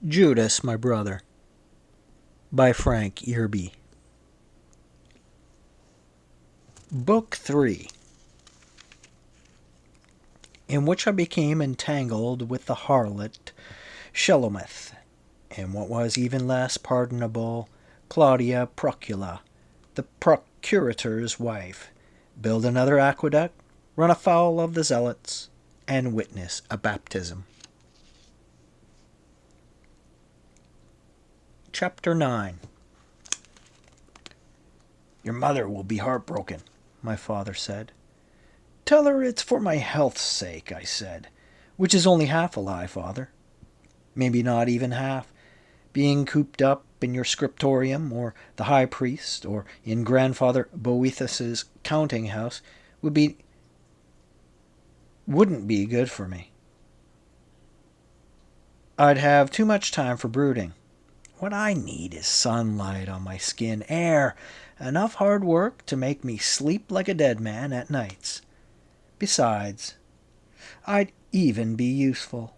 Judas, My Brother, by Frank Yerby. Book 3, in which I became entangled with the harlot Shelomith, and what was even less pardonable, Claudia Procula, the procurator's wife, build another aqueduct, run afoul of the zealots, and witness a baptism. Chapter 9. Your mother will be heartbroken, my father said. Tell her it's for my health's sake, I said, which is only half a lie, father. Maybe not even half. Being cooped up in your scriptorium, or the high priest, or in Grandfather Boethus's counting house wouldn't be good for me. I'd have too much time for brooding. What I need is sunlight on my skin, air, enough hard work to make me sleep like a dead man at nights. Besides, I'd even be useful.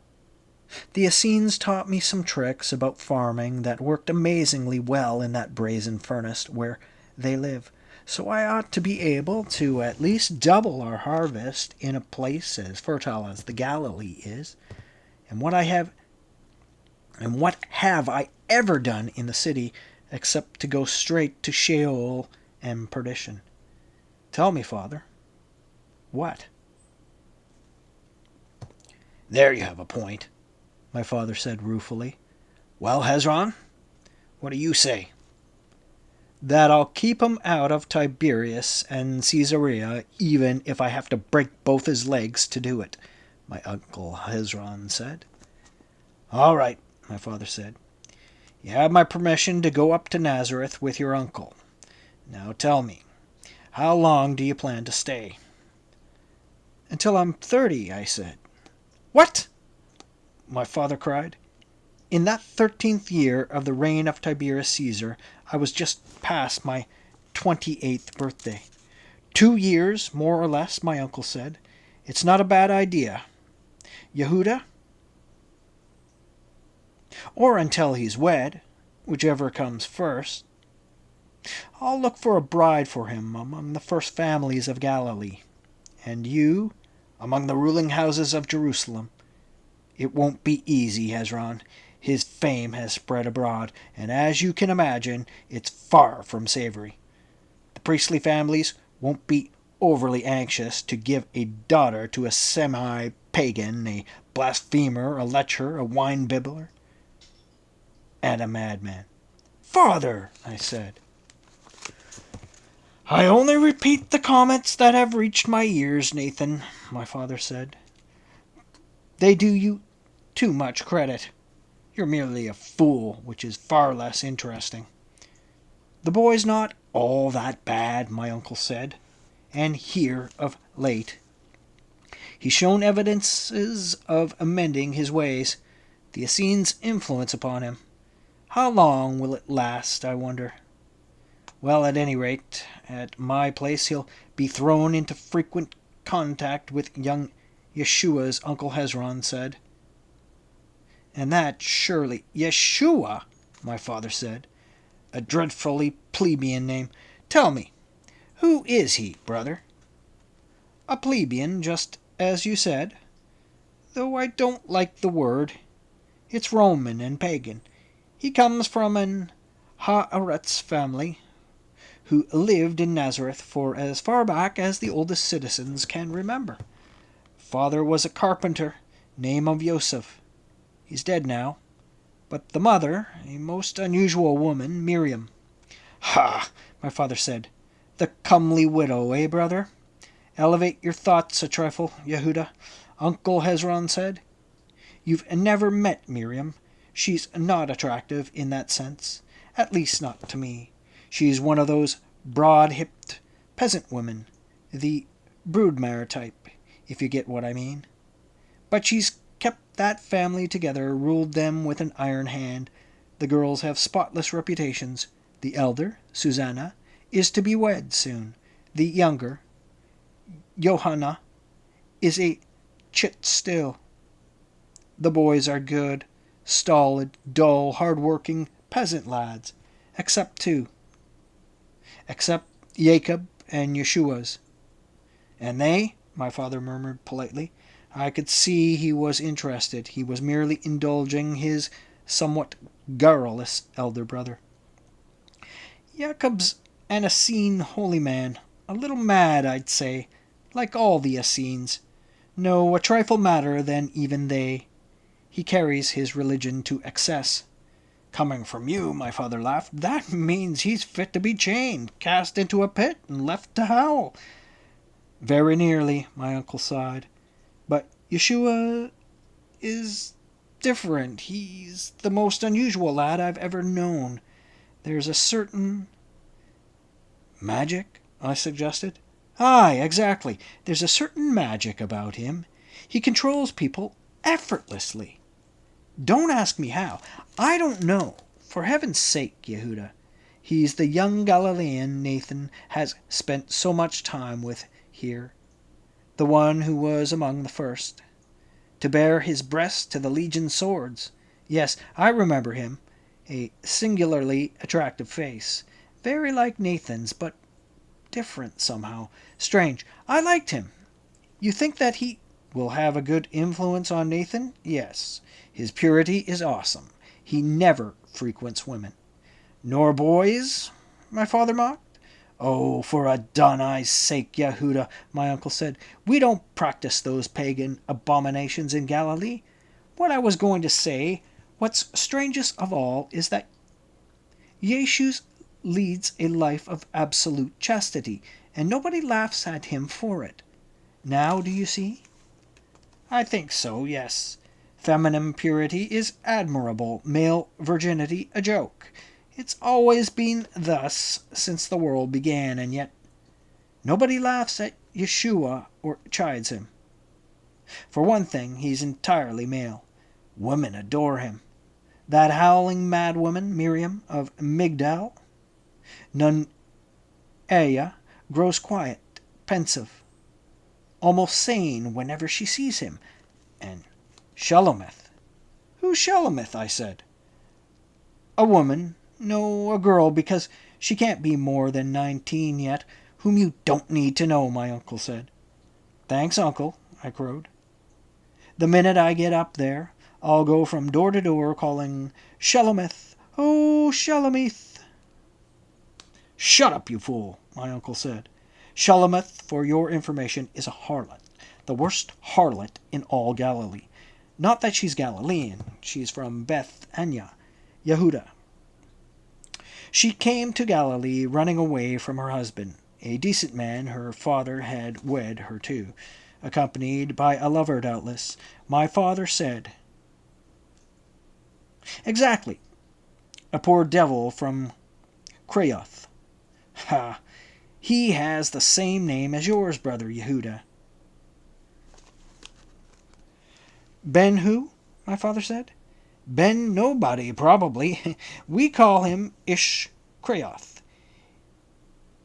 The Essenes taught me some tricks about farming that worked amazingly well in that brazen furnace where they live, so I ought to be able to at least double our harvest in a place as fertile as the Galilee is. And what have I ever done in the city except to go straight to Sheol and perdition? Tell me, father. What? There you have a point, my father said ruefully. Well, Hezron, what do you say? That I'll keep him out of Tiberias and Caesarea, even if I have to break both his legs to do it, my uncle Hezron said. All right, my father said. You have my permission to go up to Nazareth with your uncle. Now tell me, how long do you plan to stay? Until I'm 30, I said. What? My father cried. In that 13th year of the reign of Tiberius Caesar, I was just past my 28th birthday. 2 years, more or less, my uncle said. It's not a bad idea. Yehuda? Or until he's wed, whichever comes first. I'll look for a bride for him among the first families of Galilee, and you among the ruling houses of Jerusalem. It won't be easy, Hezron. His fame has spread abroad, and as you can imagine, it's far from savory. The priestly families won't be overly anxious to give a daughter to a semi-pagan, a blasphemer, a lecher, a wine-bibbler, and a madman. Father, I said. I only repeat the comments that have reached my ears, Nathan, my father said. They do you too much credit. You're merely a fool, which is far less interesting. The boy's not all that bad, my uncle said, and here of late. He's shown evidences of amending his ways, the Essenes' influence upon him. How long will it last, I wonder? Well, at any rate, at my place he'll be thrown into frequent contact with young Yeshua's Uncle Hezron said. And that surely... Yeshua, my father said. A dreadfully plebeian name. Tell me, who is he, brother? A plebeian, just as you said. Though I don't like the word. It's Roman and pagan. He comes from an Haaretz family, who lived in Nazareth for as far back as the oldest citizens can remember. Father was a carpenter, name of Yosef. He's dead now. But the mother, a most unusual woman, Miriam. Ha! My father said. The comely widow, eh, brother? Elevate your thoughts a trifle, Yehuda, Uncle Hezron said. You've never met Miriam. She's not attractive in that sense, at least not to me. She's one of those broad-hipped peasant women, the broodmare type, if you get what I mean. But she's kept that family together, ruled them with an iron hand. The girls have spotless reputations. The elder, Susanna, is to be wed soon. The younger, Johanna, is a chit still. The boys are good, stolid, dull, hard-working peasant lads, except two, except Jacob and Yeshua's. And they, my father murmured politely. I could see he was interested. He was merely indulging his somewhat garrulous elder brother. Jacob's an Essene holy man, a little mad, I'd say, like all the Essenes. No, a trifle madder than even they. He carries his religion to excess. Coming from you, my father laughed, that means he's fit to be chained, cast into a pit, and left to howl. Very nearly, my uncle sighed. But Yeshua is different. He's the most unusual lad I've ever known. There's a certain... Magic? I suggested. Aye, exactly. There's a certain magic about him. He controls people effortlessly. Don't ask me how. I don't know. For heaven's sake, Yehuda. He's the young Galilean Nathan has spent so much time with here, the one who was among the first, to bear his breast to the legion swords. Yes, I remember him. A singularly attractive face, very like Nathan's, but different somehow. Strange. I liked him. You think that he will have a good influence on Nathan? Yes. His purity is awesome. He never frequents women. Nor boys? My father mocked. Oh, for Adonai's sake, Yehuda, my uncle said. We don't practice those pagan abominations in Galilee. What I was going to say, what's strangest of all, is that Yeshu leads a life of absolute chastity, and nobody laughs at him for it. Now do you see? I think so, yes. Feminine purity is admirable, male virginity a joke. It's always been thus since the world began, and yet nobody laughs at Yeshua or chides him. For one thing, he's entirely male. Women adore him. That howling mad woman, Miriam of Migdal, Nun Aya, grows quiet, pensive, almost sane whenever she sees him. And Shelomith. Who's Shelomith? I said. A woman, no, a girl, because she can't be more than 19 yet, whom you don't need to know, my uncle said. Thanks, uncle, I crowed. The minute I get up there, I'll go from door to door calling, Shelomith, oh, Shelomith. Shut up, you fool, my uncle said. Shelomith, for your information, is a harlot, the worst harlot in all Galilee. Not that she's Galilean, she's from Beth Anya, Yehuda. She came to Galilee running away from her husband, a decent man her father had wed her to, accompanied by a lover doubtless. My father said, Exactly, a poor devil from Crayoth. Ha! He has the same name as yours, brother Yehuda. Ben who? My father said. Ben nobody, probably. We call him Ish Crayoth.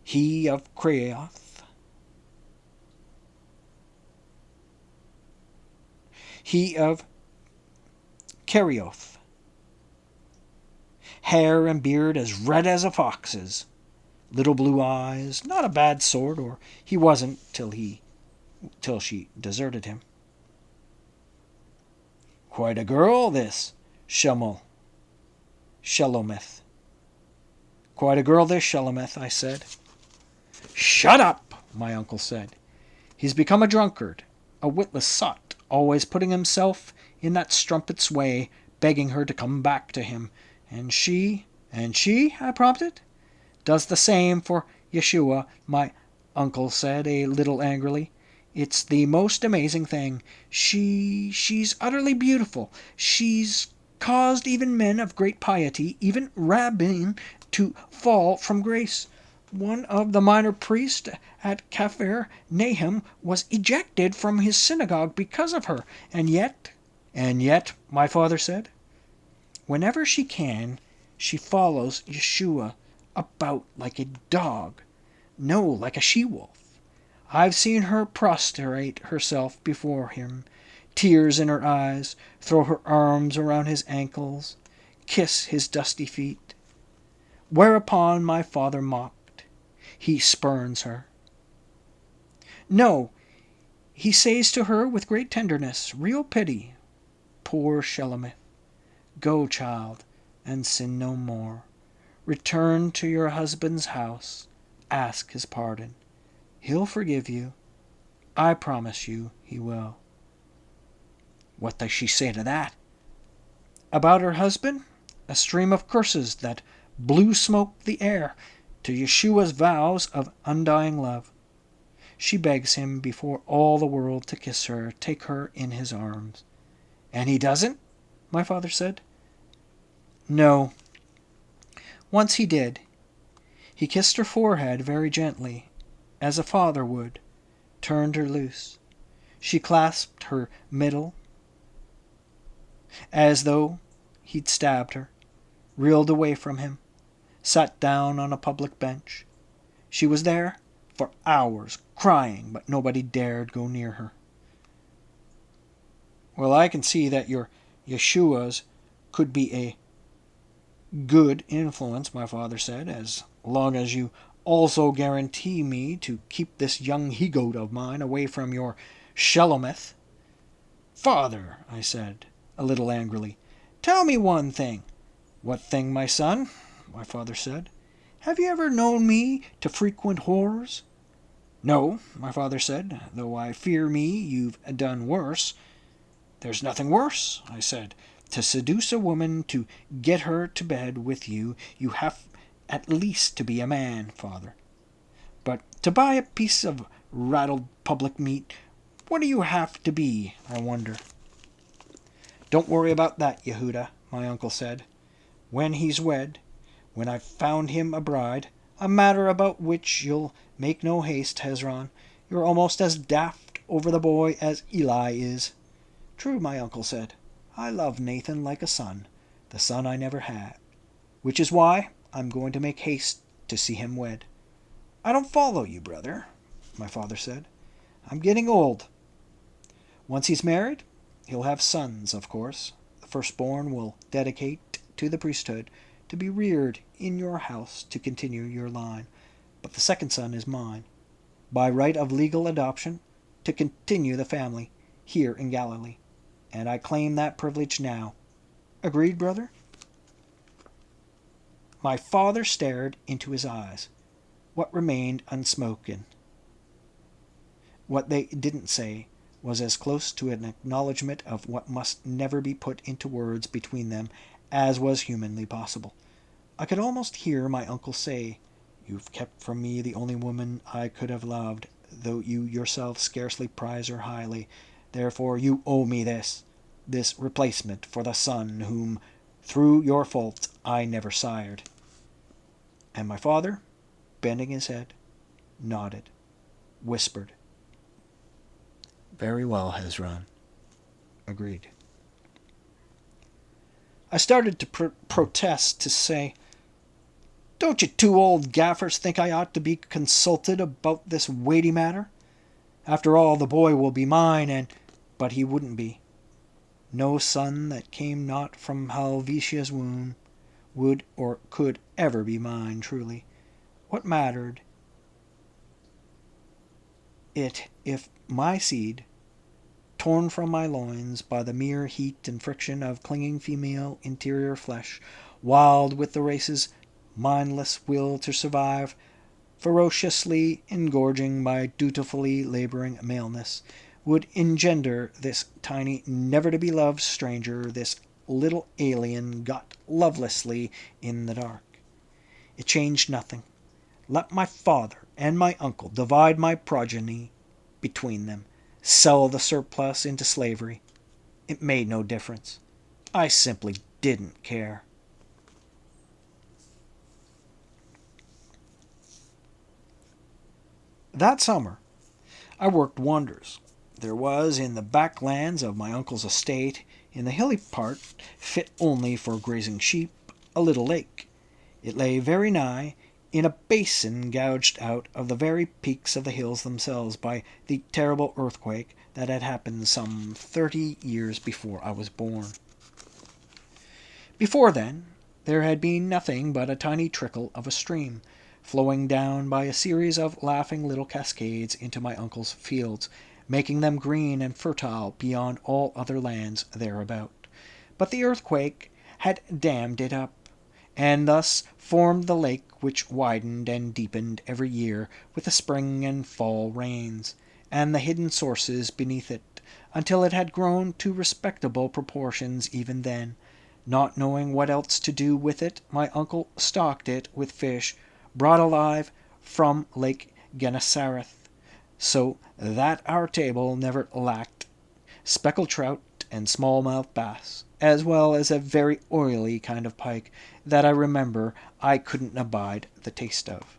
He of Crayoth. He of Kerioth. Hair and beard as red as a fox's. Little blue eyes, not a bad sort, or he wasn't till she deserted him. Quite a girl, this Shelomith. Quite a girl, this Shelomith, I said. Shut up, my uncle said. He's become a drunkard, a witless sot, always putting himself in that strumpet's way, begging her to come back to him. And she, I prompted. Does the same for Yeshua, my uncle said a little angrily. It's the most amazing thing. She's utterly beautiful. She's caused even men of great piety, even rabbin, to fall from grace. One of the minor priests at Kafir Nahum was ejected from his synagogue because of her. And yet, my father said, whenever she can, she follows Yeshua about like a dog. No, like a she-wolf. I've seen her prostrate herself before him, tears in her eyes, throw her arms around his ankles, kiss his dusty feet. Whereupon my father mocked. He spurns her. No, he says to her with great tenderness, real pity, poor Shelomith, go, child, and sin no more. Return to your husband's house. Ask his pardon. He'll forgive you. I promise you he will. What does she say to that? About her husband? A stream of curses that blue smoked the air to Yeshua's vows of undying love. She begs him before all the world to kiss her, take her in his arms. And he doesn't? My father said. No. Once he did. He kissed her forehead very gently, as a father would, turned her loose. She clasped her middle, as though he'd stabbed her, reeled away from him, sat down on a public bench. She was there for hours, crying, but nobody dared go near her. Well, I can see that your Yeshua's could be a good influence, my father said, as long as you also guarantee me to keep this young he-goat of mine away from your Shelomith. Father, I said, a little angrily, tell me one thing. What thing, my son? My father said. Have you ever known me to frequent whores? No, my father said, though I fear me you've done worse. There's nothing worse, I said. To seduce a woman, to get her to bed with you, you have at least to be a man, father. But to buy a piece of rattled public meat, what do you have to be, I wonder? Don't worry about that, Yehuda, my uncle said. When he's wed, when I've found him a bride, a matter about which you'll make no haste, Hezron, you're almost as daft over the boy as Eli is. True, my uncle said. I love Nathan like a son, the son I never had, which is why I'm going to make haste to see him wed. I don't follow you, brother, my father said. I'm getting old. Once he's married, he'll have sons, of course. The firstborn will dedicate to the priesthood, to be reared in your house to continue your line. But the second son is mine, by right of legal adoption, to continue the family here in Galilee. And I claim that privilege now. Agreed, brother? My father stared into his eyes. What remained unspoken, what they didn't say, was as close to an acknowledgment of what must never be put into words between them as was humanly possible. I could almost hear my uncle say, You've kept from me the only woman I could have loved, though you yourself scarcely prize her highly. Therefore you owe me this replacement for the son whom, through your fault, I never sired. And my father, bending his head, nodded, whispered, Very well, Hezron. Agreed. I started to protest, to say, Don't you two old gaffers think I ought to be consulted about this weighty matter? After all, the boy will be mine, but he wouldn't be. No son that came not from Helvetia's womb would or could ever be mine, truly. What mattered it if my seed, torn from my loins by the mere heat and friction of clinging female interior flesh, wild with the race's mindless will to survive, ferociously engorging my dutifully laboring maleness, would engender this tiny, never-to-be-loved stranger, this little alien got lovelessly in the dark. It changed nothing. Let my father and my uncle divide my progeny between them, sell the surplus into slavery. It made no difference. I simply didn't care. That summer, I worked wonders. There was, in the back lands of my uncle's estate, in the hilly part, fit only for grazing sheep, a little lake. It lay very nigh, in a basin gouged out of the very peaks of the hills themselves by the terrible earthquake that had happened some 30 years before I was born. Before then, there had been nothing but a tiny trickle of a stream, flowing down by a series of laughing little cascades into my uncle's fields, making them green and fertile beyond all other lands thereabout. But the earthquake had dammed it up, and thus formed the lake which widened and deepened every year with the spring and fall rains, and the hidden sources beneath it, until it had grown to respectable proportions even then. Not knowing what else to do with it, my uncle stocked it with fish brought alive from Lake Gennesareth, so that our table never lacked speckled trout and smallmouth bass, as well as a very oily kind of pike that I remember I couldn't abide the taste of.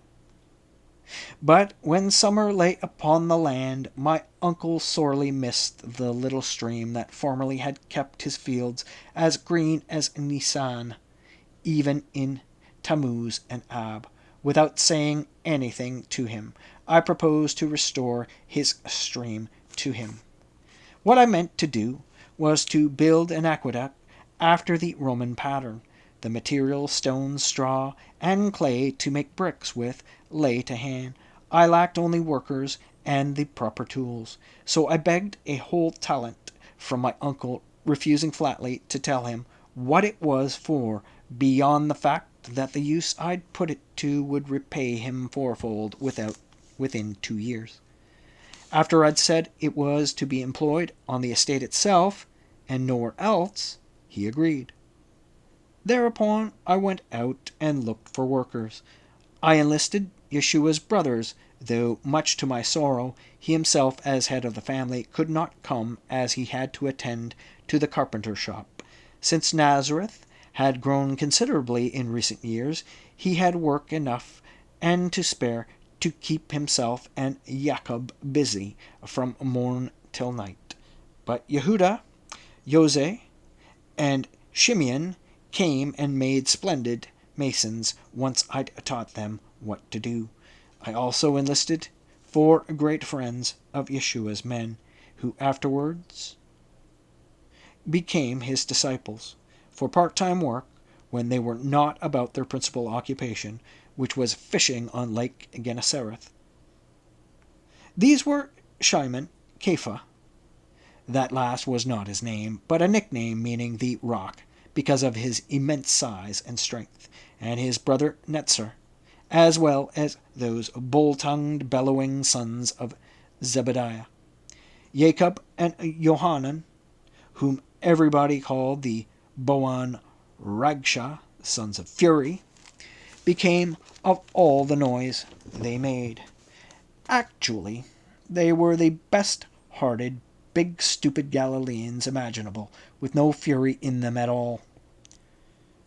But when summer lay upon the land, my uncle sorely missed the little stream that formerly had kept his fields as green as Nisan, even in Tammuz and Ab. Without saying anything to him, I proposed to restore his stream to him. What I meant to do was to build an aqueduct after the Roman pattern. The material, stones, straw, and clay to make bricks with lay to hand. I lacked only workers and the proper tools, so I begged a whole talent from my uncle, refusing flatly to tell him what it was for, beyond the fact that the use I'd put it to would repay him fourfold within 2 years. After I'd said it was to be employed on the estate itself, and nowhere else, he agreed. Thereupon I went out and looked for workers. I enlisted Yeshua's brothers, though much to my sorrow, he himself, as head of the family, could not come, as he had to attend to the carpenter shop. Since Nazareth had grown considerably in recent years, he had work enough and to spare to keep himself and Jacob busy from morn till night. But Yehuda, Jose, and Shimeon came and made splendid masons once I'd taught them what to do. I also enlisted 4 great friends of Yeshua's men, who afterwards became his disciples, for part-time work when they were not about their principal occupation, which was fishing on Lake Gennesareth. These were Shimon, Kepha. That last was not his name, but a nickname meaning the rock, because of his immense size and strength, and his brother Netzer, as well as those bull-tongued, bellowing sons of Zebediah, Jacob and Johanan, whom everybody called the Boan Ragsha, sons of fury, became of all the noise they made. Actually, they were the best-hearted, big, stupid Galileans imaginable, with no fury in them at all.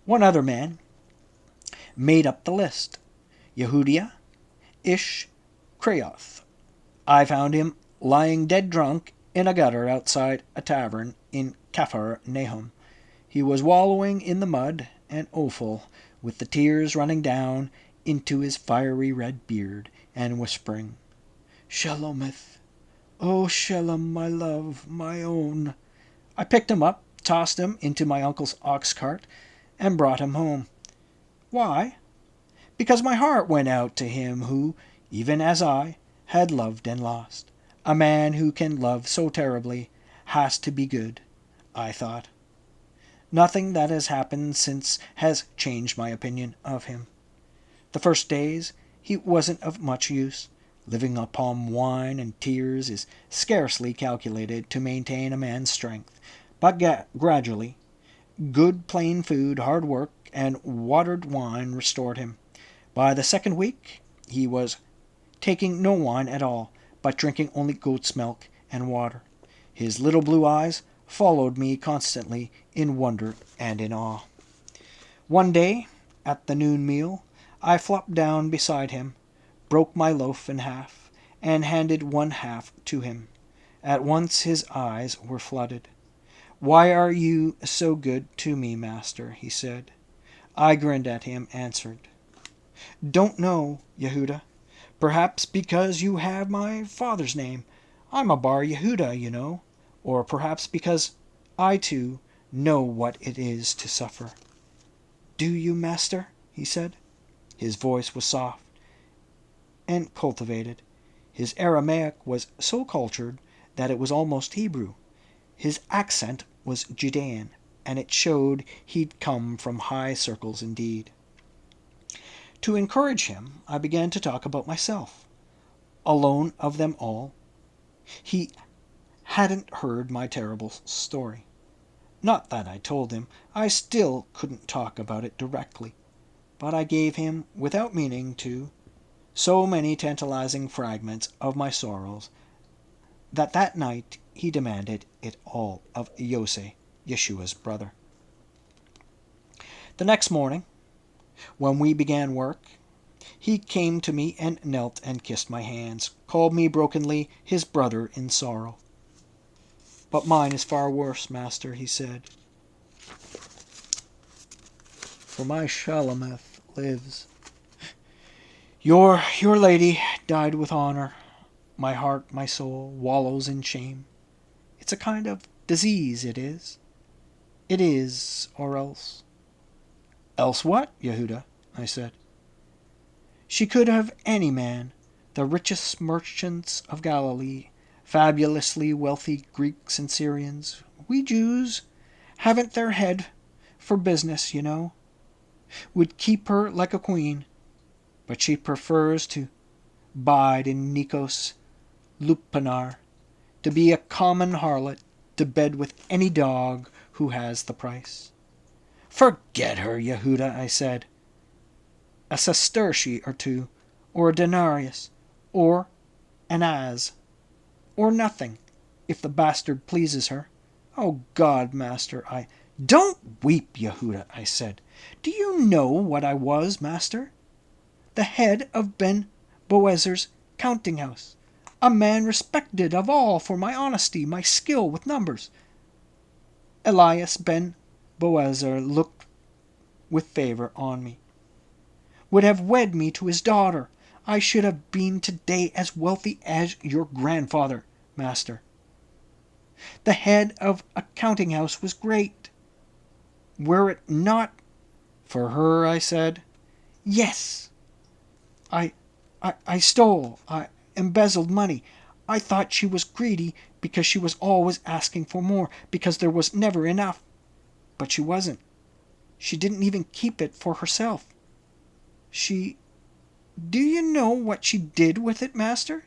One other man made up the list, Yehudia Ish Creoth. I found him lying dead drunk in a gutter outside a tavern in Kafar Nahum. He was wallowing in the mud and offal, with the tears running down into his fiery red beard, and whispering, "Shalometh, oh Shalom, my love, my own." I picked him up, tossed him into my uncle's ox cart, and brought him home. Why? Because my heart went out to him who, even as I, had loved and lost. A man who can love so terribly has to be good, I thought. Nothing that has happened since has changed my opinion of him. The first days he wasn't of much use. Living upon wine and tears is scarcely calculated to maintain a man's strength, but gradually good plain food, hard work, and watered wine restored him. By the second week he was taking no wine at all, but drinking only goat's milk and water. His little blue eyes followed me constantly in wonder and in awe. One day, at the noon meal, I flopped down beside him, broke my loaf in half, and handed one half to him. At once his eyes were flooded. "Why are you so good to me, master?" he said. I grinned at him, answered, Don't know, Yehuda. Perhaps because you have my father's name. I'm a Bar Yehuda, you know. Or perhaps because I, too, know what it is to suffer. Do you, master? He said. His voice was soft and cultivated. His Aramaic was so cultured that it was almost Hebrew. His accent was Judean, and it showed he'd come from high circles indeed. To encourage him, I began to talk about myself. Alone of them all, he hadn't heard my terrible story. Not that I told him. I still couldn't talk about it directly. But I gave him, without meaning to, so many tantalizing fragments of my sorrows that night he demanded it all of Yosei, Yeshua's brother. The next morning, when we began work, he came to me and knelt and kissed my hands, called me brokenly his brother in sorrow. But mine is far worse, master, he said, for my Shalameth lives. Your lady died with honor. My heart, my soul, wallows in shame. It's a kind of disease, it is. It is, or else. Else what, Yehuda? I said. She could have any man, the richest merchants of Galilee, fabulously wealthy Greeks and Syrians. We Jews haven't their head for business, you know. Would keep her like a queen, but she prefers to bide in Nikos Lupanar, to be a common harlot, to bed with any dog who has the price. Forget her, Yehuda, I said. A sesterce or two, or a denarius, or an as, or nothing, if the bastard pleases her. Oh God, master, Don't weep, Yehuda, I said. Do you know what I was, master? The head of Ben Boezer's counting house, a man respected of all for my honesty, my skill with numbers. Elias Ben Boezer looked with favor on me, would have wed me to his daughter. I should have been today as wealthy as your grandfather, master. The head of a counting house was great. Were it not for her, I said. Yes, I stole, I embezzled money. I thought she was greedy because she was always asking for more, because there was never enough. But she wasn't. She didn't even keep it for herself. Do you know what she did with it, master?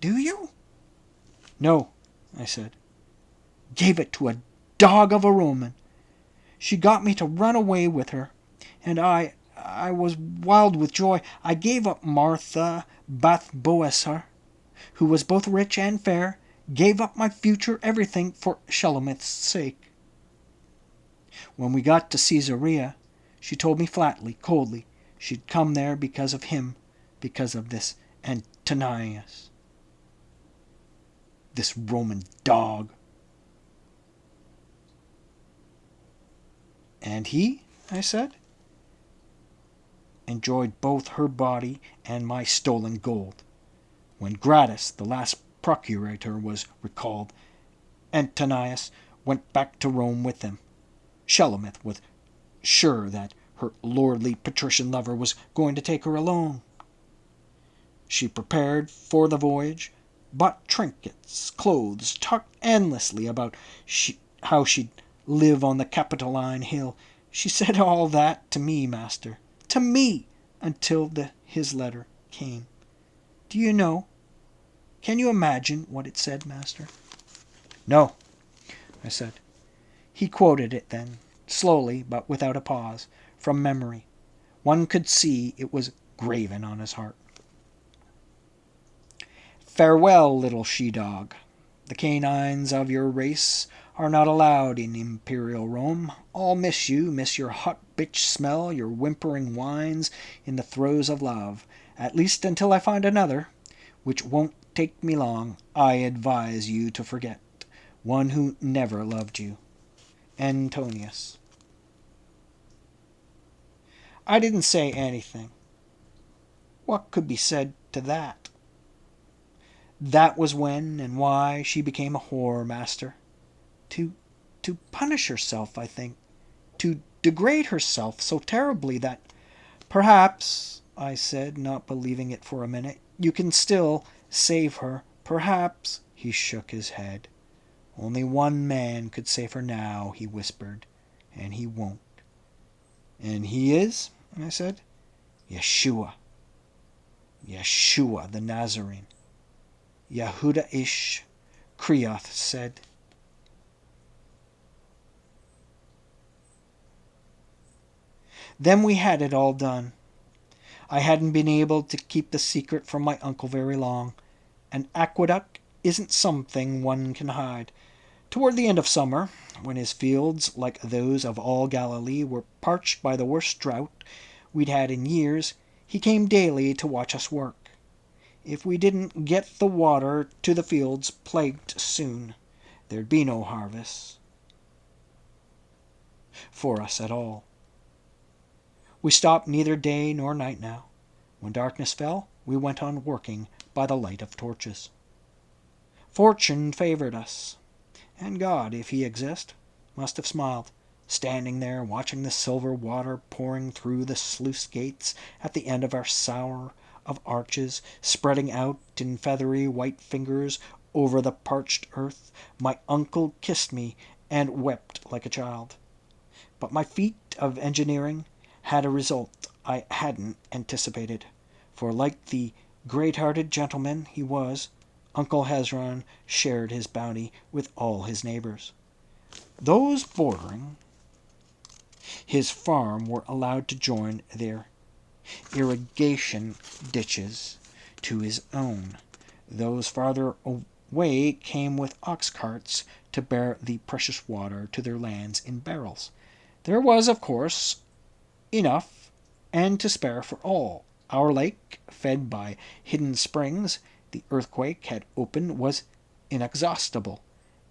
Do you? No, I said. Gave it to a dog of a Roman. She got me to run away with her, and I was wild with joy. I gave up Martha Bath Boesar, who was both rich and fair, gave up my future, everything, for Shelomith's sake. When we got to Caesarea, she told me flatly, coldly, she'd come there because of him, because of this Antonius, this Roman dog. And he, I said, enjoyed both her body and my stolen gold. When Gratus, the last procurator, was recalled, Antonius went back to Rome with him. Shelomith was sure that her lordly patrician lover was going to take her alone. She prepared for the voyage, bought trinkets, clothes, talked endlessly about how she'd live on the Capitoline Hill. She said all that to me, master, to me, until his letter came. Do you know? Can you imagine what it said, master? No, I said. He quoted it then, slowly but without a pause, from memory. One could see it was graven on his heart. Farewell, little she-dog. The canines of your race are not allowed in imperial Rome. All miss you, miss your hot bitch smell, your whimpering whines in the throes of love. At least until I find another, which won't take me long. I advise you to forget one who never loved you. Antonius. I didn't say anything. What could be said to that? That was when and why she became a whore-master. To, to punish herself, I think. To degrade herself so terribly that perhaps, I said, not believing it for a minute, you can still save her. Perhaps. He shook his head. Only one man could save her now, he whispered, and he won't. And he is? I said. Yeshua. Yeshua the Nazarene. Yehuda Ish, Krioth said. Then we had it all done. I hadn't been able to keep the secret from my uncle very long. An aqueduct isn't something one can hide. Toward the end of summer, when his fields, like those of all Galilee, were parched by the worst drought we'd had in years, he came daily to watch us work. If we didn't get the water to the fields plagued soon, there'd be no harvest for us at all. We stopped neither day nor night now. When darkness fell, we went on working by the light of torches. Fortune favored us, and God, if he exist, must have smiled, standing there watching the silver water pouring through the sluice gates at the end of our sour of arches, spreading out in feathery white fingers over the parched earth. My uncle kissed me and wept like a child. But my feat of engineering had a result I hadn't anticipated, for like the great-hearted gentleman he was, Uncle Hezron shared his bounty with all his neighbors. Those bordering his farm were allowed to join their irrigation ditches to his own. Those farther away came with ox carts to bear the precious water to their lands in barrels. There was, of course, enough and to spare for all. Our lake, fed by hidden springs the earthquake had opened, was inexhaustible,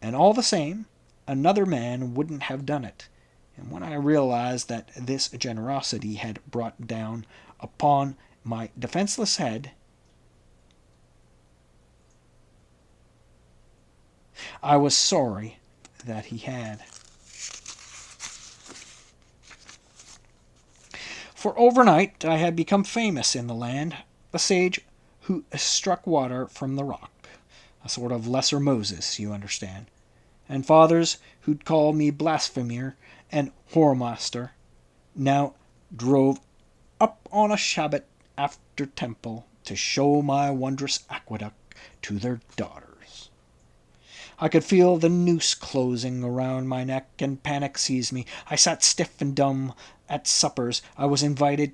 and all the same, another man wouldn't have done it. And when I realized that this generosity had brought down upon my defenseless head, I was sorry that he had. For overnight I had become famous in the land, a sage who struck water from the rock, a sort of lesser Moses, you understand, and fathers who'd call me blasphemer and whoremaster now drove up on a Shabbat after temple to show my wondrous aqueduct to their daughters. I could feel the noose closing around my neck, and panic seized me. I sat stiff and dumb at suppers I was invited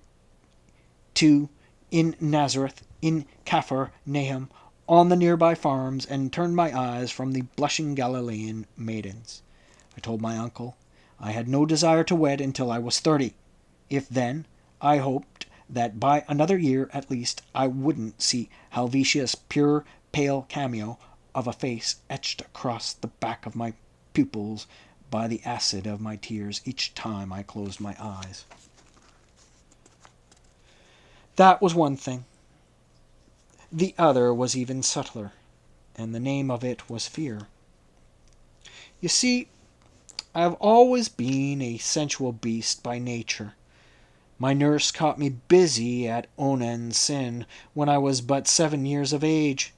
to in Nazareth, in Capher Nahum, on the nearby farms, and turned my eyes from the blushing Galilean maidens. I told my uncle I had no desire to wed until I was 30. If then, I hoped that by another year at least I wouldn't see Helvetia's pure, pale cameo of a face etched across the back of my pupils by the acid of my tears each time I closed my eyes. That was one thing. The other was even subtler, and the name of it was fear. You see, I have always been a sensual beast by nature. My nurse caught me busy at Onan Sin when I was but 7 years of age.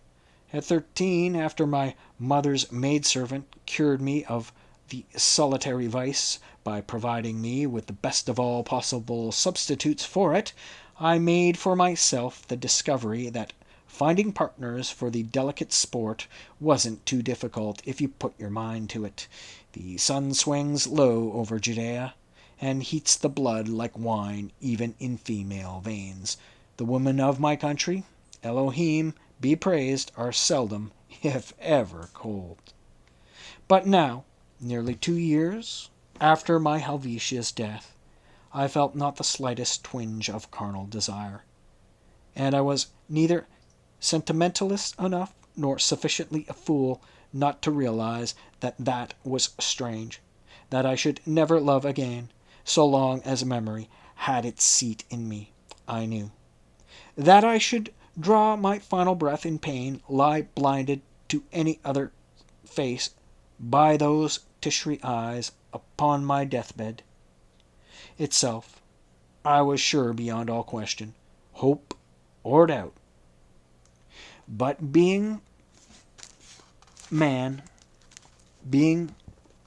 At 13, after my mother's maidservant cured me of the solitary vice by providing me with the best of all possible substitutes for it, I made for myself the discovery that finding partners for the delicate sport wasn't too difficult if you put your mind to it. The sun swings low over Judea, and heats the blood like wine even in female veins. The women of my country, Elohim be praised, are seldom, if ever, cold. But now, nearly 2 years after my Helvetia's death, I felt not the slightest twinge of carnal desire, and I was neither sentimentalist enough nor sufficiently a fool not to realize that that was strange, that I should never love again, so long as memory had its seat in me, I knew. That I should draw my final breath in pain, lie blinded to any other face by those Tishri eyes upon my deathbed itself, I was sure beyond all question, hope, or doubt. But man, being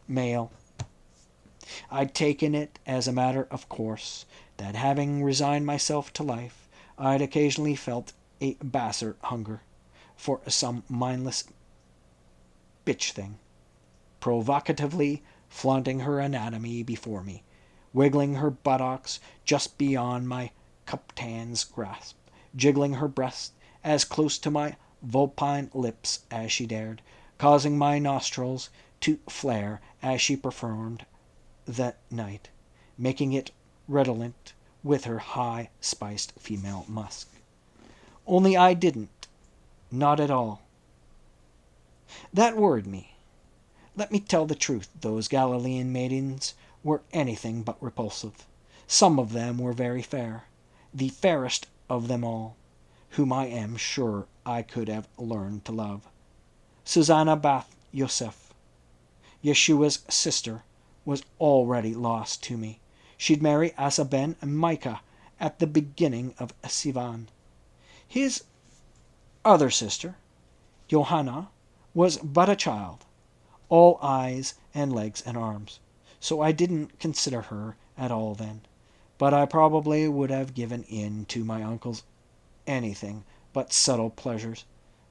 male, I'd taken it as a matter of course that having resigned myself to life, I'd occasionally felt a basser hunger for some mindless bitch thing, provocatively flaunting her anatomy before me, wiggling her buttocks just beyond my cupped hand's grasp, jiggling her breast as close to my vulpine lips as she dared, causing my nostrils to flare as she performed that night, making it redolent with her high-spiced female musk. Only I didn't. Not at all. That worried me. Let me tell the truth, those Galilean maidens were anything but repulsive. Some of them were very fair, the fairest of them all, whom I am sure I could have learned to love. Susanna Bath Yosef, Yeshua's sister, was already lost to me. She'd marry Asa ben Micah at the beginning of Sivan. His other sister, Johanna, was but a child, all eyes and legs and arms, so I didn't consider her at all then. But I probably would have given in to my uncle's anything but subtle pleasures,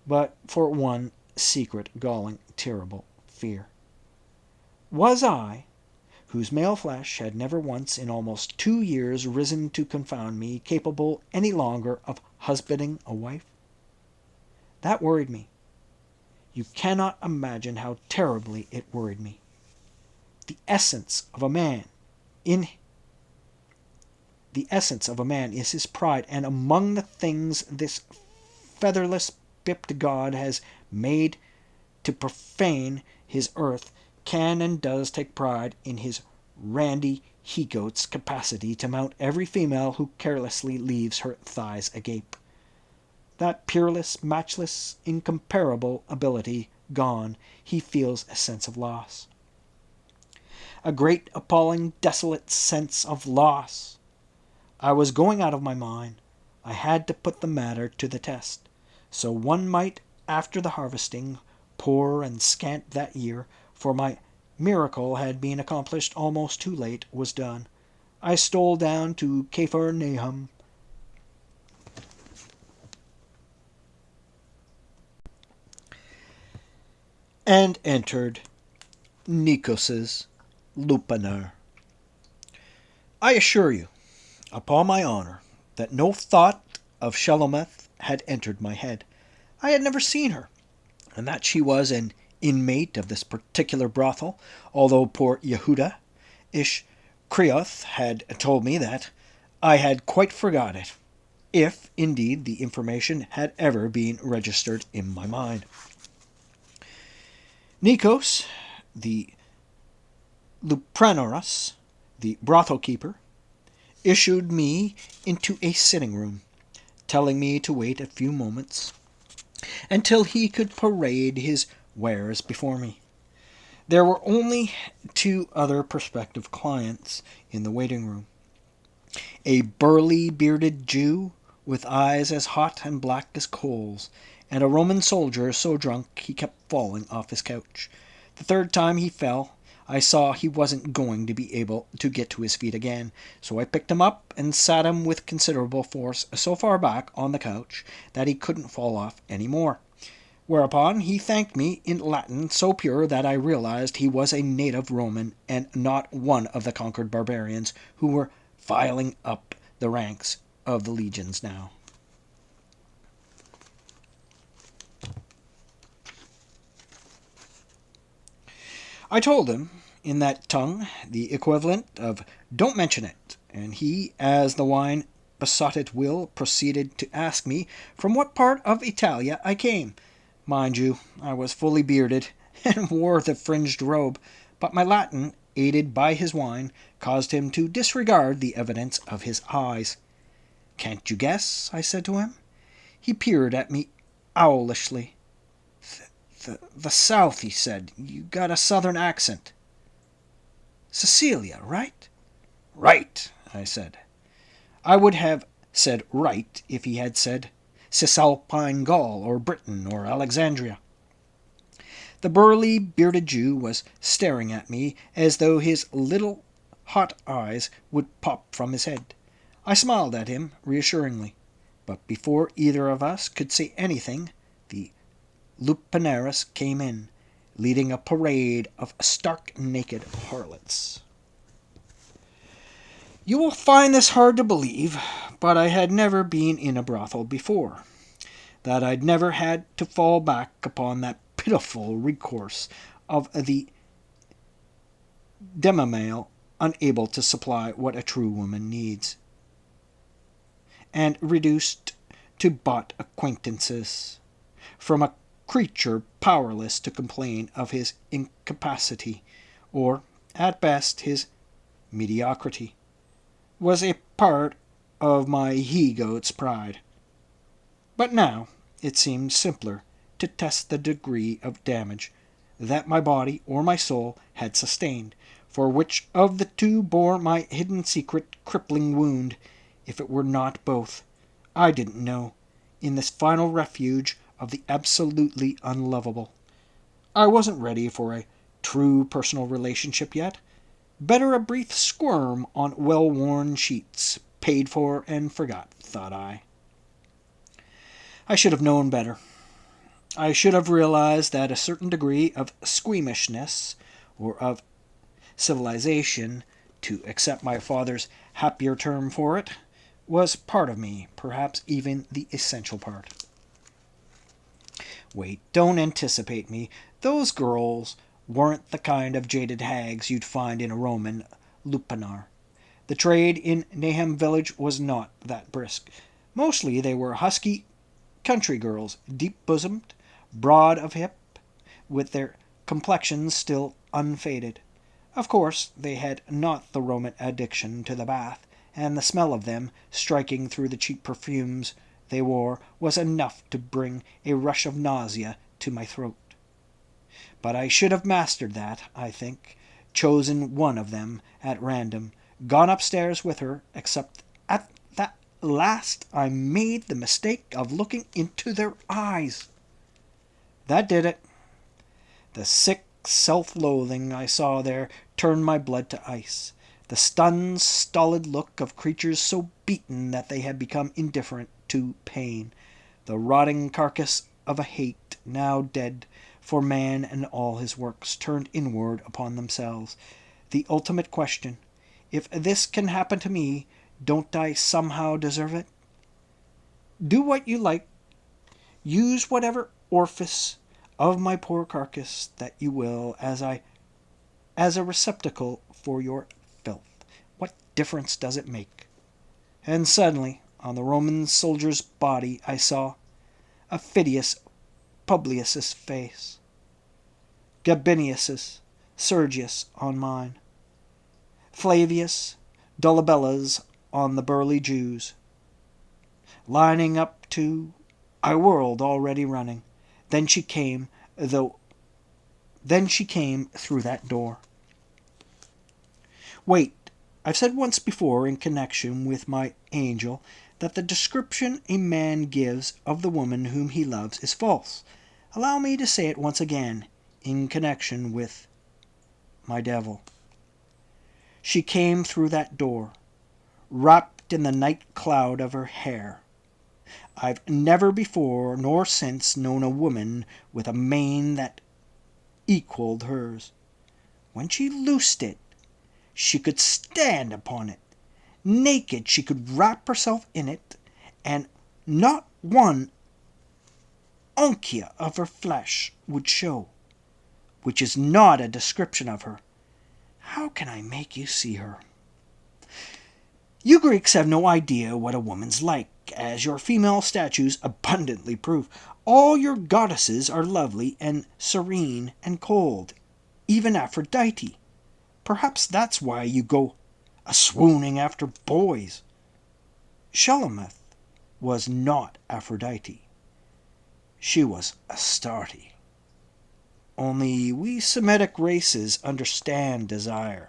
but for one secret, galling, terrible fear. Was I, whose male flesh had never once in almost 2 years risen to confound me, capable any longer of husbanding a wife? That worried me. You cannot imagine how terribly it worried me. The essence of a man is his pride, and among the things this featherless bipped god has made to profane his earth can and does take pride in his randy he-goat's capacity to mount every female who carelessly leaves her thighs agape. That peerless, matchless, incomparable ability gone, he feels a sense of loss. A great, appalling, desolate sense of loss. I was going out of my mind. I had to put the matter to the test. So one might, after the harvesting, poor and scant that year, for my miracle had been accomplished almost too late, was done. I stole down to Capharnaum, and entered Nikos's lupanar. I assure you, upon my honor, that no thought of Shelomith had entered my head. I had never seen her, and that she was an inmate of this particular brothel, although poor Yehuda Ish Creoth had told me that, I had quite forgot it, if, indeed, the information had ever been registered in my mind. Nikos, the Lupranoros, the brothel keeper, issued me into a sitting room, telling me to wait a few moments until he could parade his wares before me. There were only 2 other prospective clients in the waiting room. A burly, bearded Jew with eyes as hot and black as coals, and a Roman soldier so drunk he kept falling off his couch. The third time he fell, I saw he wasn't going to be able to get to his feet again, so I picked him up and sat him with considerable force so far back on the couch that he couldn't fall off any more. Whereupon he thanked me in Latin so pure that I realized he was a native Roman and not one of the conquered barbarians who were filing up the ranks of the legions now. I told him, in that tongue, the equivalent of "don't mention it," and he, as the wine besotted will, proceeded to ask me from what part of Italia I came. Mind you, I was fully bearded, and wore the fringed robe, but my Latin aided by his wine, caused him to disregard the evidence of his eyes. "Can't you guess?" I said to him. He peered at me owlishly. The South," he said. "You got a Southern accent." "Cecilia, right?" "Right," I said. I would have said right if he had said Cisalpine Gaul or Britain or Alexandria. The burly, bearded Jew was staring at me as though his little hot eyes would pop from his head. I smiled at him reassuringly, but before either of us could say anything, the Lupanaris came in, leading a parade of stark naked harlots. You will find this hard to believe, but I had never been in a brothel before. That I'd never had to fall back upon that pitiful recourse of the demi-male unable to supply what a true woman needs, and reduced to bought acquaintances from a creature powerless to complain of his incapacity, or, at best, his mediocrity, was a part of my he-goat's pride. But now it seemed simpler to test the degree of damage that my body or my soul had sustained, for which of the two bore my hidden secret crippling wound, if it were not both, I didn't know, in this final refuge of the absolutely unlovable. I wasn't ready for a true personal relationship yet. Better a brief squirm on well-worn sheets, paid for and forgot, thought I. I should have known better. I should have realized that a certain degree of squeamishness, or of civilization, to accept my father's happier term for it, was part of me, perhaps even the essential part. Wait, don't anticipate me. Those girls weren't the kind of jaded hags you'd find in a Roman lupanar. The trade in Nahum village was not that brisk. Mostly they were husky country girls, deep-bosomed, broad of hip, with their complexions still unfaded. Of course, they had not the Roman addiction to the bath, and the smell of them, striking through the cheap perfumes they wore, was enough to bring a rush of nausea to my throat. But I should have mastered that, I think, chosen one of them at random, gone upstairs with her, except at that last I made the mistake of looking into their eyes. That did it. The sick self-loathing I saw there turned my blood to ice. The stunned, stolid look of creatures so beaten that they had become indifferent to pain. The rotting carcass of a hate now dead, for man and all his works turned inward upon themselves. The ultimate question, if this can happen to me, don't I somehow deserve it? Do what you like. Use whatever orifice of my poor carcass that you will as a receptacle for your filth. What difference does it make? And suddenly, on the Roman soldier's body, I saw a Phidias Publius's face, Gabinius's, Sergius on mine, Flavius Dolabella's on the burly Jews, lining up to... I whirled, already running. Then she came through that door. Wait, I've said once before in connection with my angel that the description a man gives of the woman whom he loves is false. Allow me to say it once again in connection with my devil. She came through that door, wrapped in the night cloud of her hair. I've never before nor since known a woman with a mane that equaled hers. When she loosed it, she could stand upon it. Naked, she could wrap herself in it, and not one unkia of her flesh would show, which is not a description of her. How can I make you see her? You Greeks have no idea what a woman's like, as your female statues abundantly prove. All your goddesses are lovely and serene and cold, even Aphrodite. Perhaps that's why you go a-swooning after boys. Shulamith was not Aphrodite. She was Astarte. Only we Semitic races understand desire,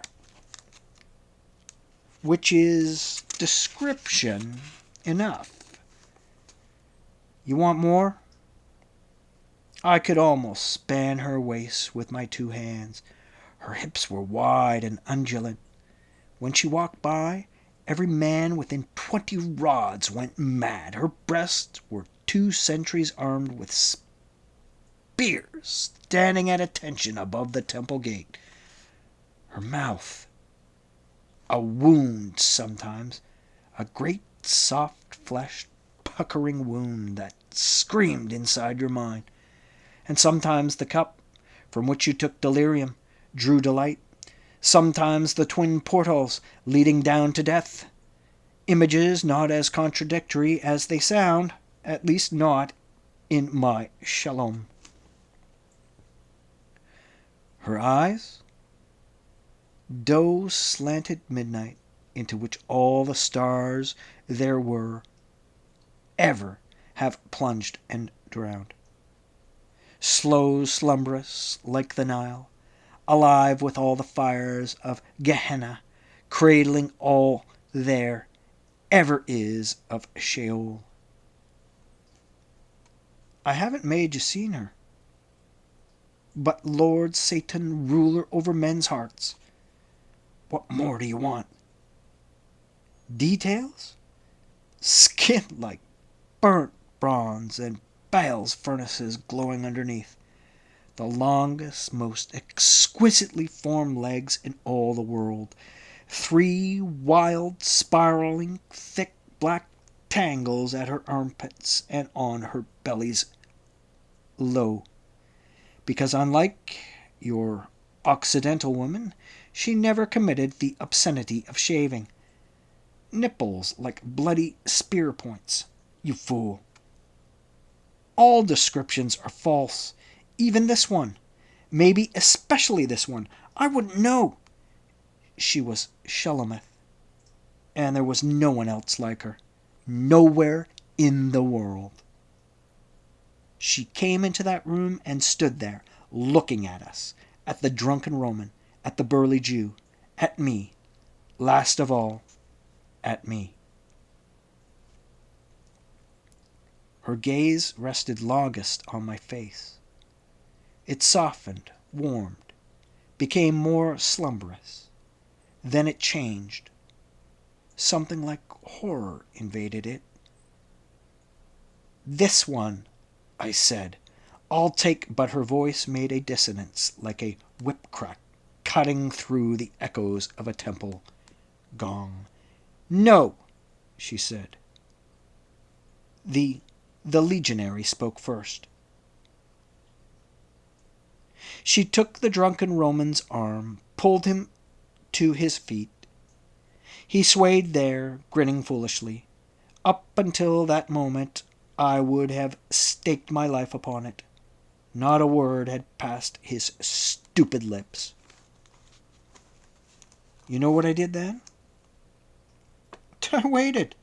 which is description enough. You want more? I could almost span her waist with my two hands. Her hips were wide and undulant. When she walked by, every man within 20 rods went mad. Her breasts were 2 sentries armed with spears standing at attention above the temple gate. Her mouth, a wound sometimes, a great soft-fleshed, puckering wound that screamed inside your mind. And sometimes the cup from which you took delirium drew delight. Sometimes the twin portals leading down to death. Images not as contradictory as they sound, at least not in my shalom. Her eyes? Doe slanted midnight into which all the stars there were ever have plunged and drowned. Slow slumberous like the Nile, alive with all the fires of Gehenna, cradling all there ever is of Sheol. I haven't made you seen her. But Lord Satan, ruler over men's hearts, what more do you want? Details? Skin like burnt bronze and Baal's furnaces glowing underneath. The longest, most exquisitely formed legs in all the world. 3 wild, spiraling, thick black tangles at her armpits and on her belly's low. Because unlike your Occidental woman, she never committed the obscenity of shaving. Nipples like bloody spear points. You fool. All descriptions are false. Even this one. Maybe especially this one. I wouldn't know. She was Shulamith. And there was no one else like her. Nowhere in the world. She came into that room and stood there, looking at us, at the drunken Roman, at the burly Jew, at me, last of all, at me. Her gaze rested longest on my face. It softened, warmed, became more slumberous. Then it changed. Something like horror invaded it. This one, I said. I'll take, but her voice made a dissonance like a whip crack cutting through the echoes of a temple gong. No, she said. The legionary spoke first. She took the drunken Roman's arm, pulled him to his feet. He swayed there, grinning foolishly. Up until that moment, I would have staked my life upon it. Not a word had passed his stupid lips. You know what I did then? I waited,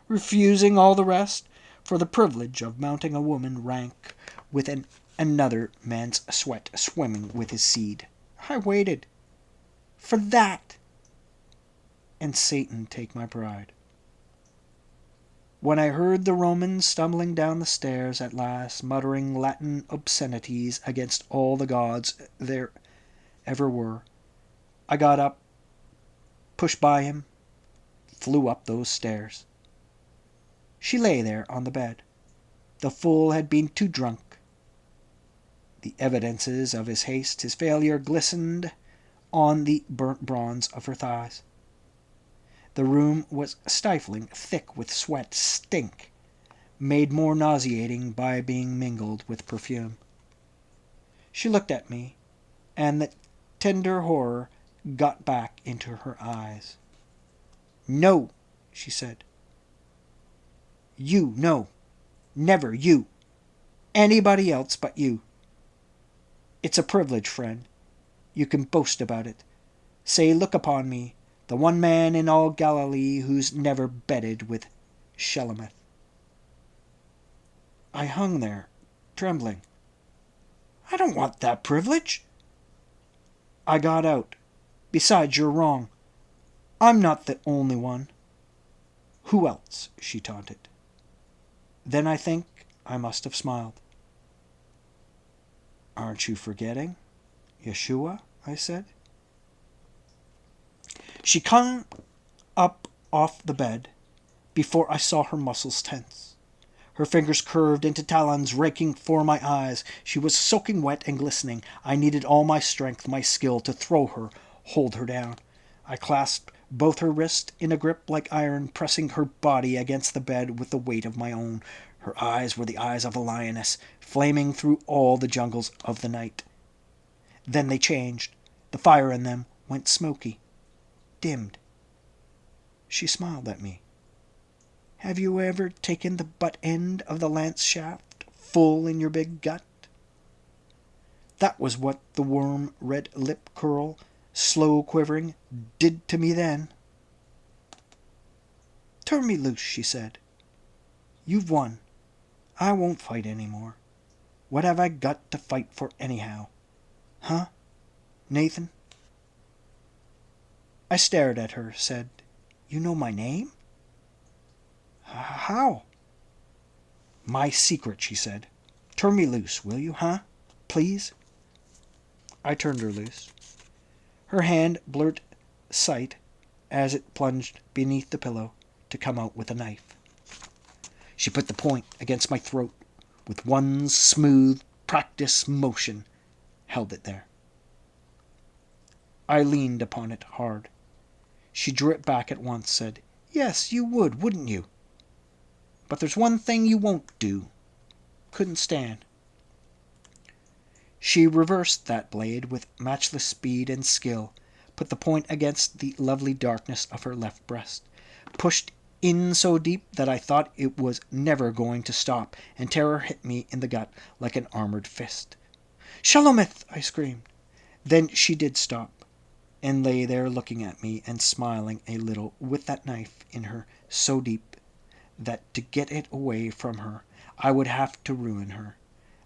refusing all the rest, for the privilege of mounting a woman rank with another man's sweat swimming with his seed. I waited for that. And Satan take my pride. When I heard the Roman stumbling down the stairs at last, muttering Latin obscenities against all the gods there ever were, I got up, pushed by him, flew up those stairs. She lay there on the bed. The fool had been too drunk. The evidences of his haste, his failure, glistened on the burnt bronze of her thighs. The room was stifling, thick with sweat, stink, made more nauseating by being mingled with perfume. She looked at me, and the tender horror got back into her eyes. No, she said. You, no. Never you. Anybody else but you. It's a privilege, friend. You can boast about it. Say, look upon me, the one man in all Galilee who's never bedded with Shelomith. I hung there, trembling. I don't want that privilege. I got out. Besides, you're wrong. I'm not the only one. Who else? She taunted. Then I think I must have smiled. Aren't you forgetting? Yeshua, I said. She clung up off the bed before I saw her muscles tense. Her fingers curved into talons raking for my eyes. She was soaking wet and glistening. I needed all my strength, my skill, to throw her, hold her down. I clasped both her wrists in a grip like iron, pressing her body against the bed with the weight of my own. Her eyes were the eyes of a lioness, flaming through all the jungles of the night. Then they changed. The fire in them went smoky, dimmed. She smiled at me. Have you ever taken the butt end of the lance shaft full in your big gut? That was what the worm red lip curl, slow quivering, did to me then. Turn me loose, she said. You've won. I won't fight any more. What have I got to fight for anyhow? Huh, Nathan? I stared at her, said, You know my name? How? My secret, she said. Turn me loose, will you, huh? Please? I turned her loose. Her hand blurred sight as it plunged beneath the pillow to come out with a knife. She put the point against my throat with one smooth, practiced motion, held it there. I leaned upon it hard. She drew it back at once, said, Yes, you would, wouldn't you? But there's one thing you won't do. Couldn't stand. She reversed that blade with matchless speed and skill, put the point against the lovely darkness of her left breast, pushed in so deep that I thought it was never going to stop, and terror hit me in the gut like an armored fist. Shelomith! I screamed. Then she did stop, and lay there looking at me and smiling a little with that knife in her so deep that to get it away from her I would have to ruin her,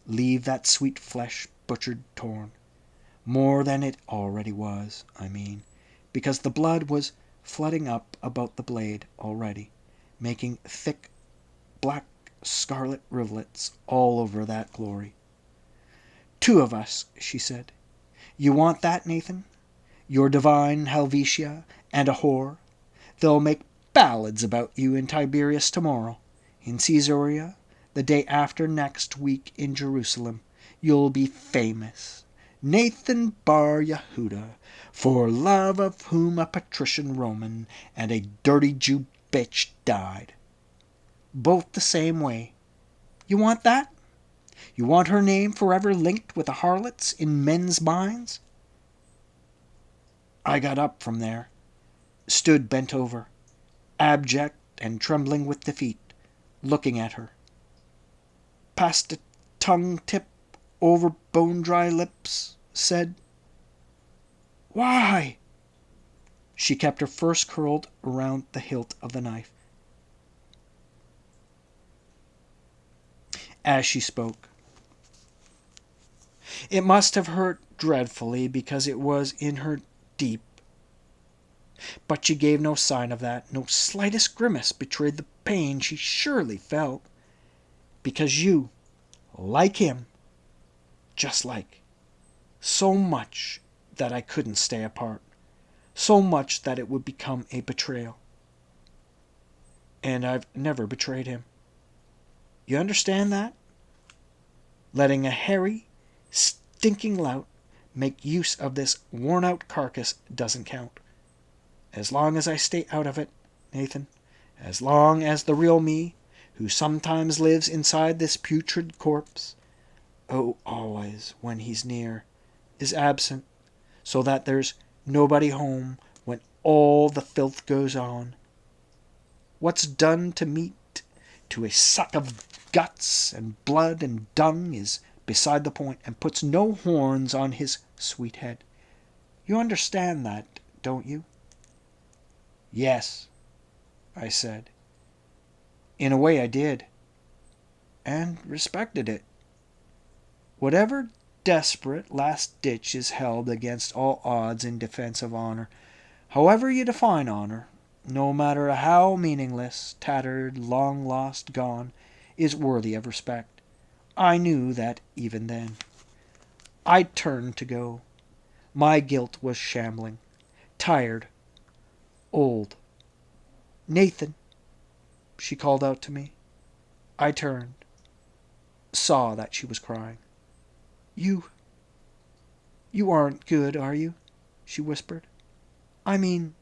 leave that sweet flesh butchered torn. More than it already was, I mean, because the blood was flooding up about the blade already, making thick, black, scarlet rivulets all over that glory. Two of us, she said. You want that, Nathan? Your divine Helvetia and a whore? They'll make ballads about you in Tiberias tomorrow, in Caesarea, the day after next week in Jerusalem. You'll be famous. Nathan Bar Yehuda, for love of whom a patrician Roman and a dirty Jew bitch died. Both the same way. You want that? You want her name forever linked with the harlots in men's minds? I got up from there, stood bent over, abject and trembling with defeat, looking at her. Passed a tongue tip over bone-dry lips, said, Why? She kept her fist curled around the hilt of the knife. As she spoke, it must have hurt dreadfully because it was in her deep. But she gave no sign of that. No slightest grimace betrayed the pain she surely felt. Because you, like him, just like, so much that I couldn't stay apart, so much that it would become a betrayal. And I've never betrayed him. You understand that? Letting a hairy, stinking lout make use of this worn-out carcass doesn't count. As long as I stay out of it, Nathan, as long as the real me, who sometimes lives inside this putrid corpse, always when he's near, is absent, so that there's nobody home when all the filth goes on. What's done to meat, to a suck of guts and blood and dung, is beside the point, and puts no horns on his sweet head. You understand that, don't you?" "Yes," I said. "In a way I did, and respected it. Whatever desperate last ditch is held against all odds in defense of honor, however you define honor, no matter how meaningless, tattered, long lost, gone, is worthy of respect. I knew that even then. I turned to go. My guilt was shambling, tired, old. "Nathan," she called out to me. I turned, saw that she was crying. You aren't good, are you?" she whispered. "I mean,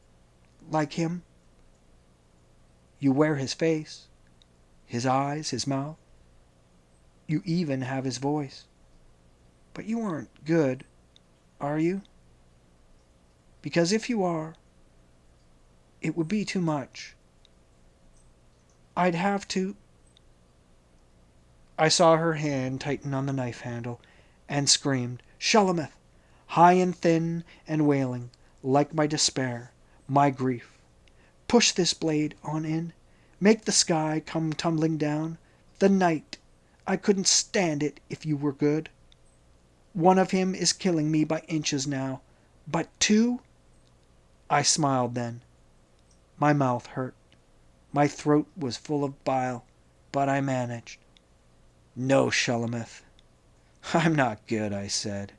like him. You wear his face, his eyes, his mouth. You even have his voice. But you aren't good, are you? Because if you are, it would be too much. I'd have to—" I saw her hand tighten on the knife handle, and screamed, "Shulamith!" high and thin and wailing, like my despair, my grief. "Push this blade on in. Make the sky come tumbling down. The night. I couldn't stand it if you were good. One of him is killing me by inches now. But two—" I smiled then. My mouth hurt. My throat was full of bile, but I managed. "No, Shulamith, I'm not good," I said.